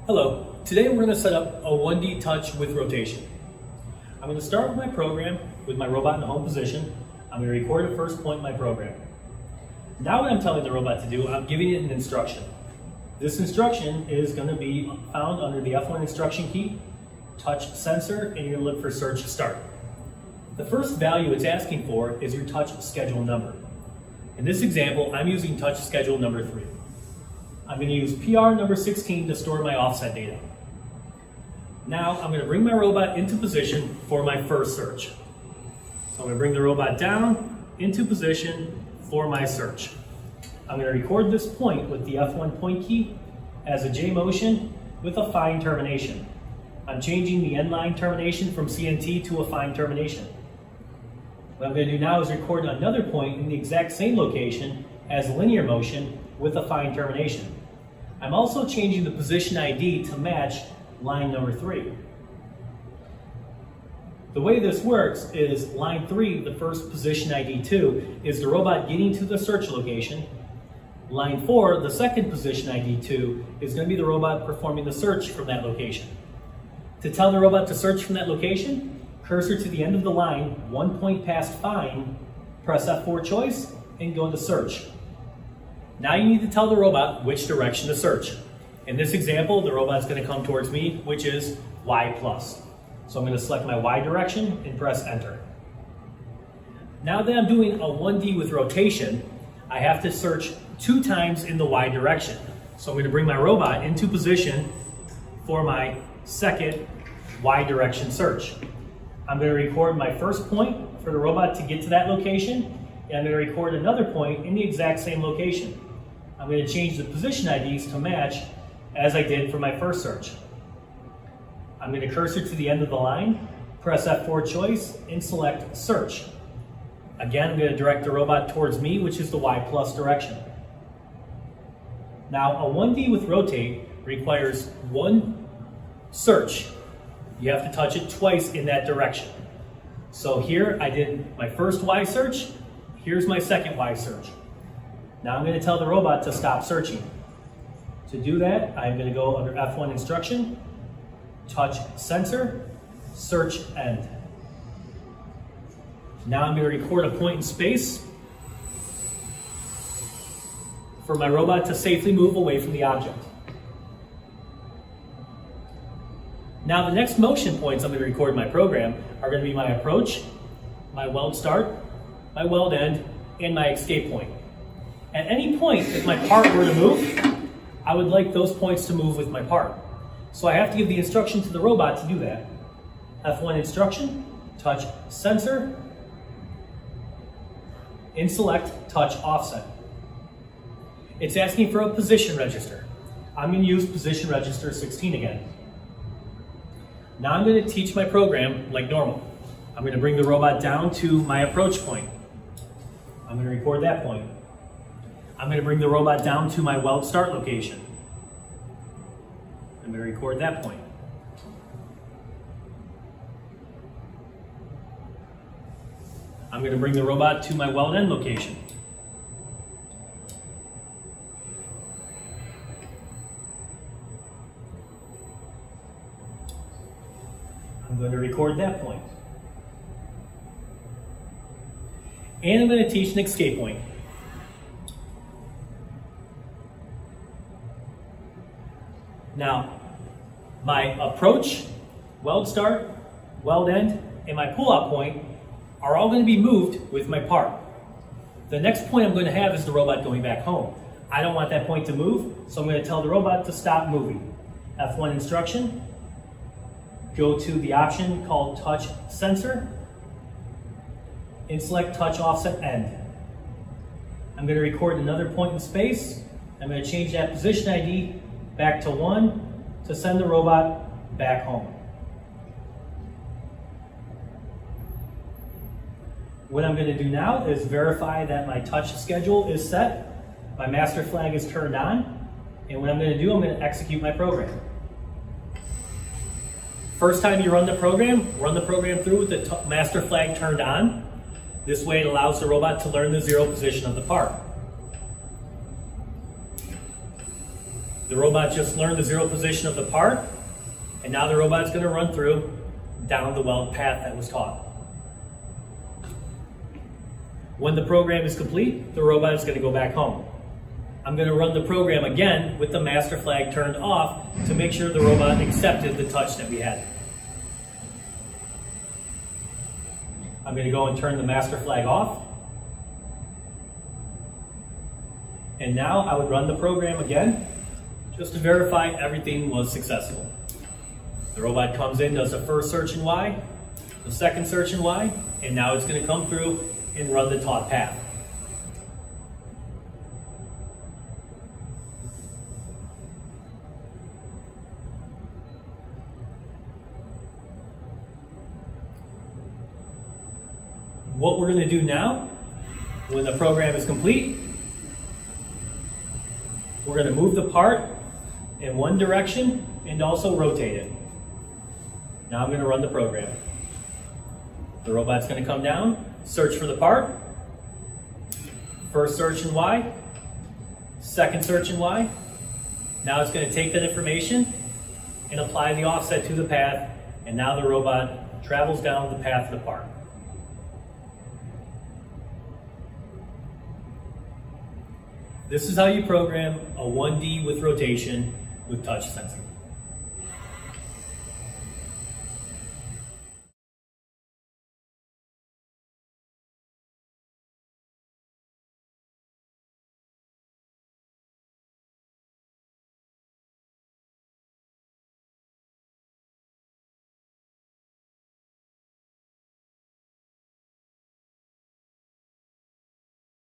Hello, today we're going to set up a 1D touch with rotation. I'm going to start with my program with my robot in the home position. I'm going to record the first point in my program. Now what I'm telling the robot to do, I'm giving it an instruction. This instruction is going to be found under the F1 instruction key, touch sensor, and you're going to look for search start. The first value it's asking for is your touch schedule number. In this example, I'm using touch schedule number 3. I'm going to use PR number 16 to store my offset data. Now I'm going to bring my robot into position for my first search. So I'm going to bring the robot down into position for my search. I'm going to record this point with the F1 point key as a J motion with a fine termination. I'm changing the end line termination from CNT to a fine termination. What I'm going to do now is record another point in the exact same location as linear motion with a fine termination. I'm also changing the position ID to match line number 3. The way this works is line 3, the first position ID 2, is the robot getting to the search location. Line 4, the second position ID 2, is going to be the robot performing the search from that location. To tell the robot to search from that location, cursor to the end of the line, 1 point past fine, press F4 choice, and go into search. Now you need to tell the robot which direction to search. In this example, the robot's going to come towards me, which is Y+. So I'm going to select my Y direction and press enter. Now that I'm doing a 1D with rotation, I have to search 2 times in the Y direction. So I'm going to bring my robot into position for my second Y direction search. I'm going to record my first point for the robot to get to that location, and I'm going to record another point in the exact same location. I'm going to change the position IDs to match as I did for my first search. I'm going to cursor to the end of the line, press F4 choice, and select search. Again, I'm going to direct the robot towards me, which is the Y+ direction. Now, a 1D with rotate requires 1 search. You have to touch it twice in that direction. So here I did my first Y search, here's my second Y search. Now I'm going to tell the robot to stop searching. To do that, I'm going to go under F1 instruction, touch sensor, search end. Now I'm going to record a point in space for my robot to safely move away from the object. Now the next motion points I'm going to record in my program are going to be my approach, my weld start, my weld end, and my escape point. At any point, if my part were to move, I would like those points to move with my part. So I have to give the instruction to the robot to do that. F1 instruction, touch sensor, and select touch offset. It's asking for a position register. I'm going to use position register 16 again. Now I'm going to teach my program like normal. I'm going to bring the robot down to my approach point. I'm going to record that point. I'm going to bring the robot down to my weld start location. I'm going to record that point. I'm going to bring the robot to my weld end location. I'm going to record that point. And I'm going to teach an escape point. Now, my approach, weld start, weld end, and my pull-out point are all going to be moved with my part. The next point I'm going to have is the robot going back home. I don't want that point to move, so I'm going to tell the robot to stop moving. F1 instruction, go to the option called touch sensor, and select touch offset end. I'm going to record another point in space. I'm going to change that position ID back to 1 to send the robot back home. What I'm going to do now is verify that my touch schedule is set, my master flag is turned on, and what I'm going to do, I'm going to execute my program. First time you run the program through with the master flag turned on. This way it allows the robot to learn the 0 position of the part. The robot just learned the zero position of the part, and now the robot's going to run through down the weld path that was taught. When the program is complete, the robot is going to go back home. I'm going to run the program again with the master flag turned off to make sure the robot accepted the touch that we had. I'm going to go and turn the master flag off. And now I would run the program again just to verify everything was successful. The robot comes in, does the first search in Y, the second search in Y, and now it's going to come through and run the taught path. What we're going to do now, when the program is complete, we're going to move the part in one direction and also rotate it. Now I'm going to run the program. The robot's going to come down, search for the part, first search in Y, second search in Y. Now it's going to take that information and apply the offset to the path, and now the robot travels down the path of the part. This is how you program a 1D with rotation with touch sensing.